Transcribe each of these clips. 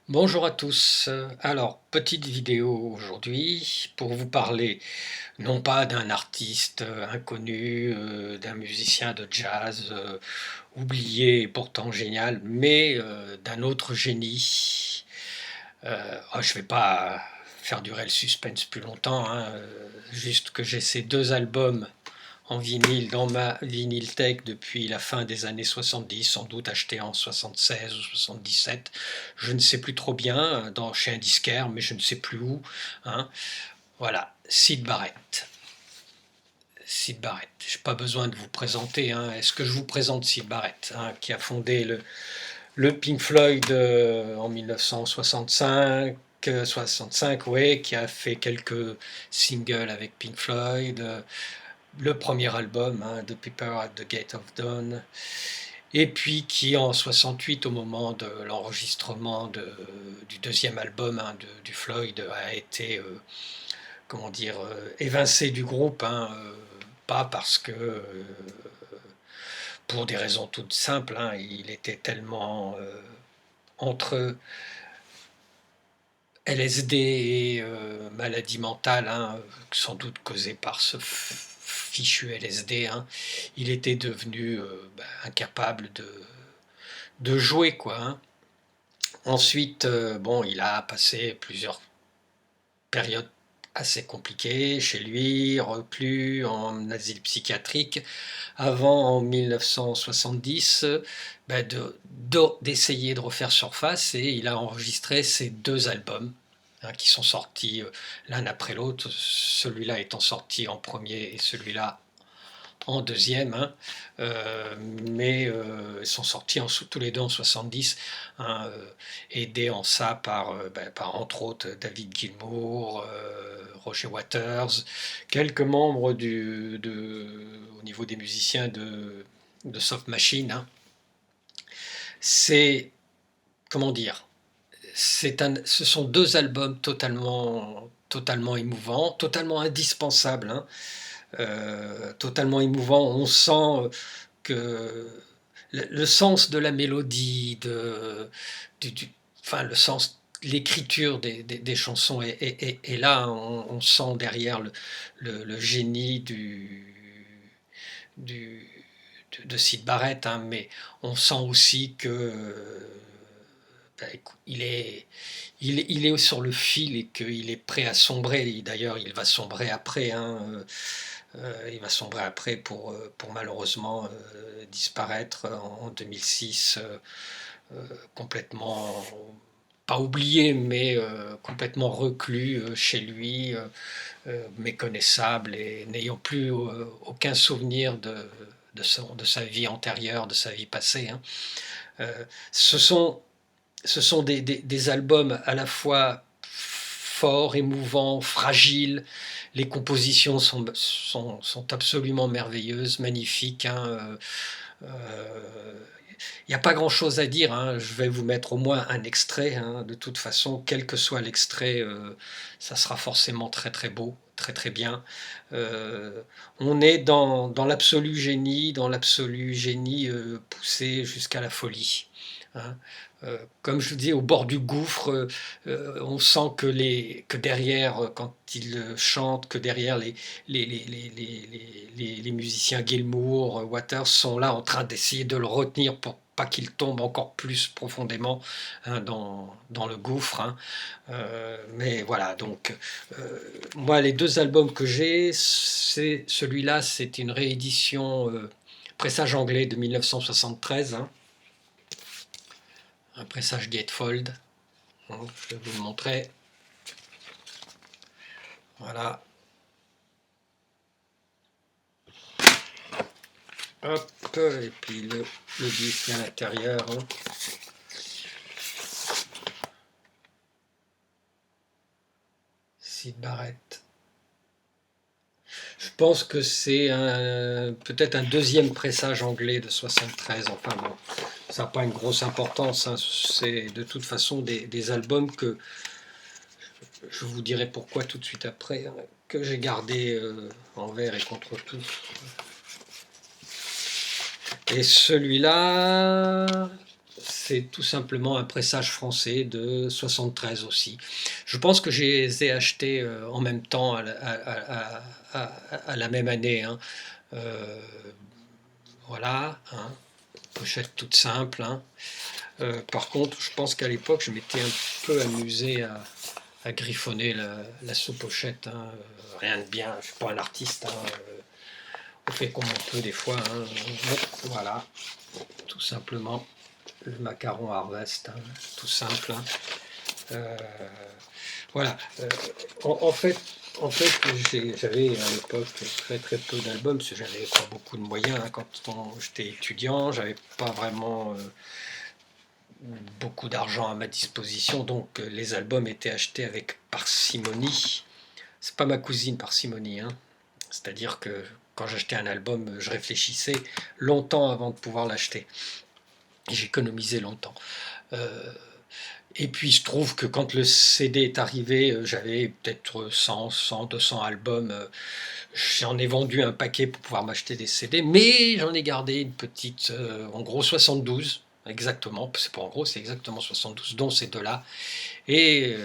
Bonjour à tous. Alors, petite vidéo aujourd'hui pour vous parler non pas d'un artiste inconnu, d'un musicien de jazz oublié et pourtant génial, mais d'un autre génie. Je vais pas faire durer le suspense plus longtemps, hein, juste que j'ai ces deux albums en vinyle dans ma vinylthèque depuis la fin des années 70, sans doute acheté en 76 ou 77. Je ne sais plus trop bien, chez un disquaire, mais je ne sais plus où, hein. Voilà, Syd Barrett. Syd Barrett. Je n'ai pas besoin de vous présenter, hein. Est-ce que je vous présente Syd Barrett, hein, qui a fondé le Pink Floyd en 1965, 65, ouais, qui a fait quelques singles avec Pink Floyd, le premier album, hein, The People at the Gate of Dawn, et puis qui en 68, au moment de l'enregistrement du deuxième album, hein, du Floyd, a été, comment dire, évincé du groupe, hein, pas parce que, pour des raisons toutes simples, hein, il était tellement entre LSD et maladie mentale, hein, sans doute causée par ce fichu LSD, hein, il était devenu incapable de jouer, quoi, hein. Ensuite, bon, il a passé plusieurs périodes assez compliquées chez lui, reclus en asile psychiatrique, avant en 1970 d'essayer de refaire surface, et il a enregistré ces deux albums, hein, qui sont sortis l'un après l'autre, celui-là étant sorti en premier et celui-là en deuxième, hein, mais ils sont sortis tous les deux en 70, hein, aidés en ça par entre autres David Gilmour, Roger Waters, quelques membres au niveau des musiciens de Soft Machine, hein. C'est, comment dire, ce sont deux albums totalement émouvants, totalement indispensables, hein, totalement émouvants. On sent que le sens de la mélodie, enfin le sens, l'écriture des chansons est là. On sent derrière le génie du, de Syd Barrett, hein, mais on sent aussi que il est sur le fil et qu'il est prêt à sombrer. D'ailleurs, il va sombrer après, hein, il va sombrer après pour malheureusement disparaître en 2006, complètement, pas oublié, mais complètement reclus chez lui, méconnaissable et n'ayant plus aucun souvenir de sa vie antérieure, de sa vie passée, hein. Euh, ce sont, ce sont des albums à la fois forts, émouvants, fragiles. Les compositions sont absolument merveilleuses, magnifiques, hein. Il n'y a pas grand-chose à dire, hein. Je vais vous mettre au moins un extrait, hein. De toute façon, quel que soit l'extrait, ça sera forcément très très beau, très très bien. Euh, on est dans l'absolu génie poussé jusqu'à la folie, hein. Comme je vous dis, au bord du gouffre, on sent que derrière, quand il chante, que derrière les musiciens Gilmour, Waters sont là en train d'essayer de le retenir pour pas qu'il tombe encore plus profondément, hein, dans le gouffre, hein. Mais voilà, donc moi les deux albums que j'ai, c'est celui-là, c'est une réédition pressage anglais de 1973, hein, un pressage gatefold, hein, je vais vous le montrer. Voilà. Hop, et puis le disque à l'intérieur, hein. Syd Barrett. Je pense que c'est peut-être un deuxième pressage anglais de 73. Enfin bon, ça n'a pas une grosse importance, hein. C'est de toute façon des albums que je vous dirai pourquoi tout de suite après, hein, que j'ai gardé envers et contre tout. Et celui-là, c'est tout simplement un pressage français de 73 aussi. Je pense que je les ai achetés en même temps, à la même année, hein. Euh, voilà, hein, pochette toute simple, hein. Par contre, je pense qu'à l'époque, je m'étais un peu amusé à griffonner la sous-pochette, hein. Rien de bien, je ne suis pas un artiste, hein. On fait comme on peut des fois, hein. Voilà, tout simplement. Le macaron Harvest, hein, tout simple, hein. Euh, voilà. En fait, j'avais à l'époque très très peu d'albums, parce que j'avais pas beaucoup de moyens, hein. Quand j'étais étudiant, j'avais pas vraiment beaucoup d'argent à ma disposition, donc les albums étaient achetés avec parcimonie. C'est pas ma cousine parcimonie, hein. C'est-à-dire que quand j'achetais un album, je réfléchissais longtemps avant de pouvoir l'acheter. Et j'économisais longtemps. Euh, et puis il se trouve que quand le CD est arrivé, j'avais peut-être 200 albums. J'en ai vendu un paquet pour pouvoir m'acheter des CD, mais j'en ai gardé une petite, en gros 72, exactement. C'est pas en gros, c'est exactement 72, dont ces deux-là. Et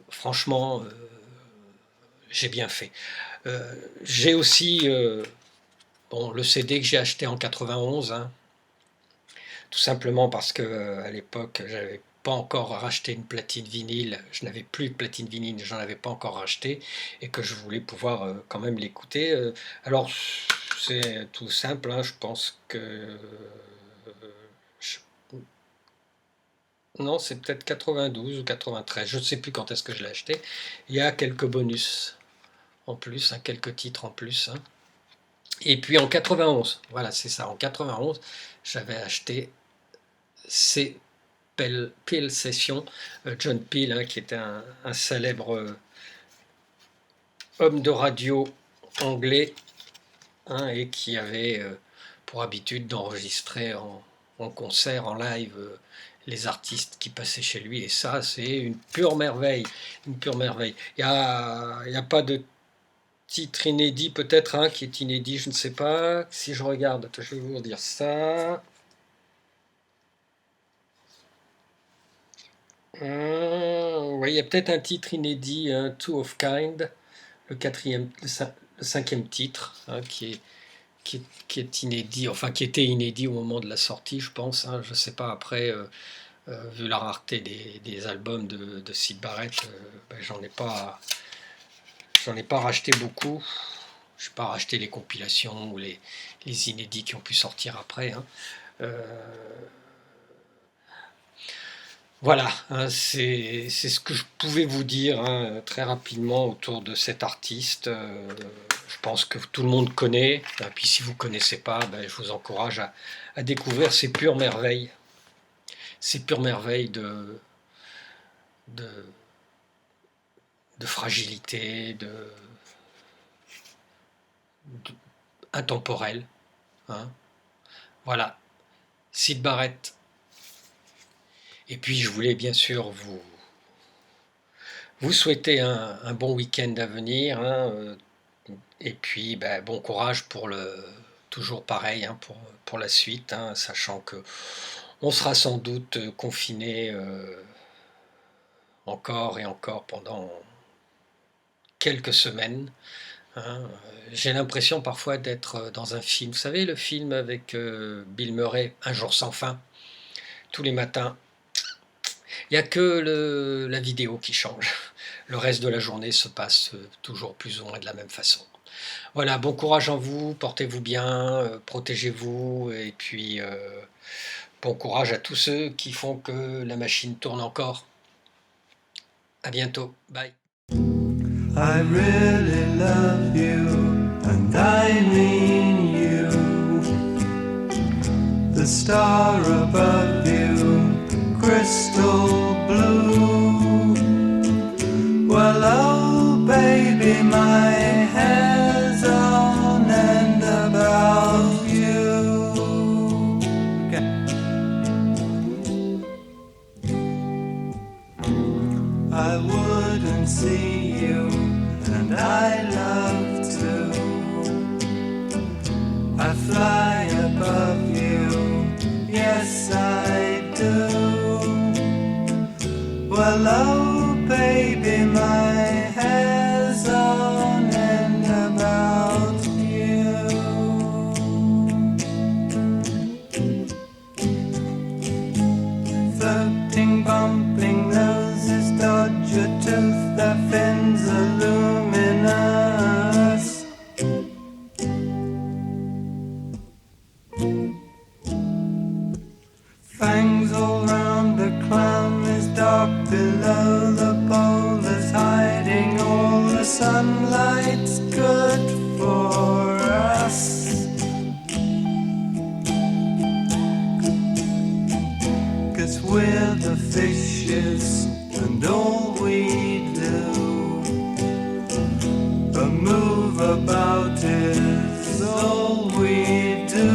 franchement, j'ai bien fait. J'ai aussi bon, le CD que j'ai acheté en 91, hein, tout simplement parce que à l'époque, j'avais pas encore racheté une platine vinyle, je n'avais plus de platine vinyle, j'en avais pas encore racheté, et que je voulais pouvoir quand même l'écouter. Alors, c'est tout simple, hein, je pense que. je- Non, c'est peut-être 92 ou 93, je ne sais plus quand est-ce que je l'ai acheté. Il y a quelques bonus en plus, hein, quelques titres en plus, hein. Et puis en 91, voilà, c'est ça, en 91, j'avais acheté ces Peel Session, John Peel, hein, qui était un célèbre homme de radio anglais, hein, et qui avait pour habitude d'enregistrer en concert, en live, les artistes qui passaient chez lui. Et ça, c'est une pure merveille. Une pure merveille. Il y a pas de titre inédit, peut-être, hein, qui est inédit, je ne sais pas. Si je regarde, attends, je vais vous dire ça. Ouais, il y a peut-être un titre inédit, hein, Two of Kind, le quatrième, le cinquième titre, hein, qui est inédit, enfin qui était inédit au moment de la sortie, je pense, hein. Je ne sais pas après, vu la rareté des albums de Syd Barrett, ben, j'en ai pas racheté beaucoup. Je n'ai pas racheté les compilations ou les inédits qui ont pu sortir après, hein. Euh, Voilà, hein, c'est ce que je pouvais vous dire, hein, très rapidement autour de cet artiste. Je pense que tout le monde connaît. Et puis si vous ne connaissez pas, ben, je vous encourage à découvrir ces pures merveilles de, de fragilité, de intemporel, hein. Voilà, Syd Barrett. Et puis je voulais bien sûr vous souhaiter un bon week-end à venir, hein. Et puis, ben, bon courage pour toujours pareil, hein, pour la suite, hein, sachant que on sera sans doute confiné encore et encore pendant quelques semaines, hein. J'ai l'impression parfois d'être dans un film. Vous savez, le film avec Bill Murray, Un jour sans fin, tous les matins. Il n'y a que la vidéo qui change. Le reste de la journée se passe toujours plus ou moins de la même façon. Voilà, bon courage en vous, portez-vous bien, protégez-vous, et puis bon courage à tous ceux qui font que la machine tourne encore. À bientôt, bye. I really love you, and I mean you. The star above you, crystal blue. Well, oh baby, my hair's on end about you. Okay. I wouldn't see you, and I love to. I fly above you, yes I do. Well, oh, baby, my hair's on end about you. Flirting, bumping noses, dodge a tooth, their fins are luminous. Fangs all round the clam is dark below the boulders, hiding all the sunlight's good for us. 'Cause we're the fishes and all we do, a move about is all we do.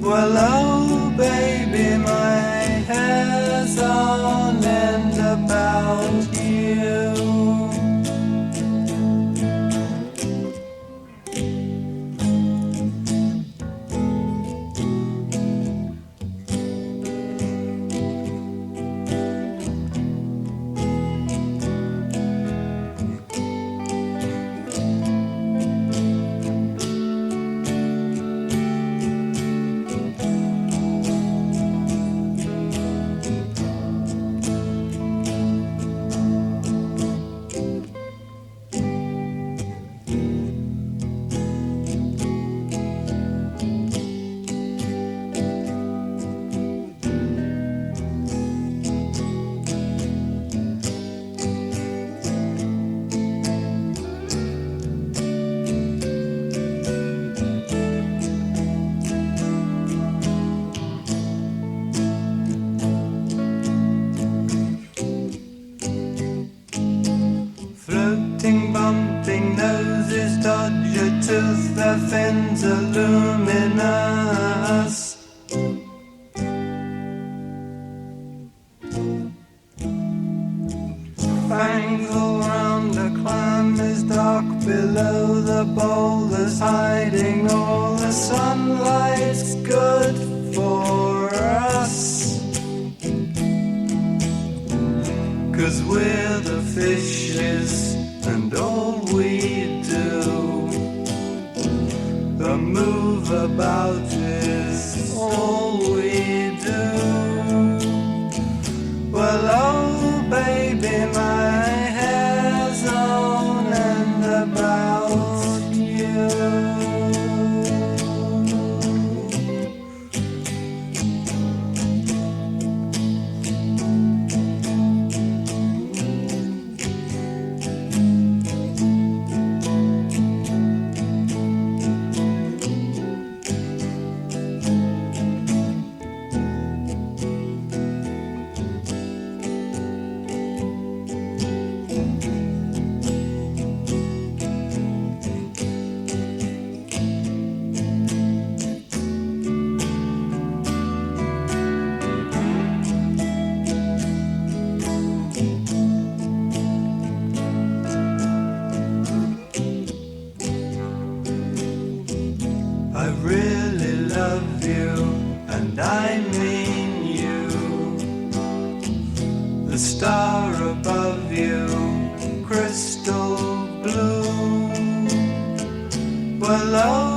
Well, oh, baby, my hair's on end about you. Floating, bumping noses, dodge a tooth, their fins are luminous. Fangs all round the clam is dark below the boulders, hiding all the sunlight's good for us. 'Cause we're the fishes and all we do, the move about is all we do. Well, oh, baby, my hair's on end about you. I really love you, and I mean you. The star above you, crystal blue. Well, oh,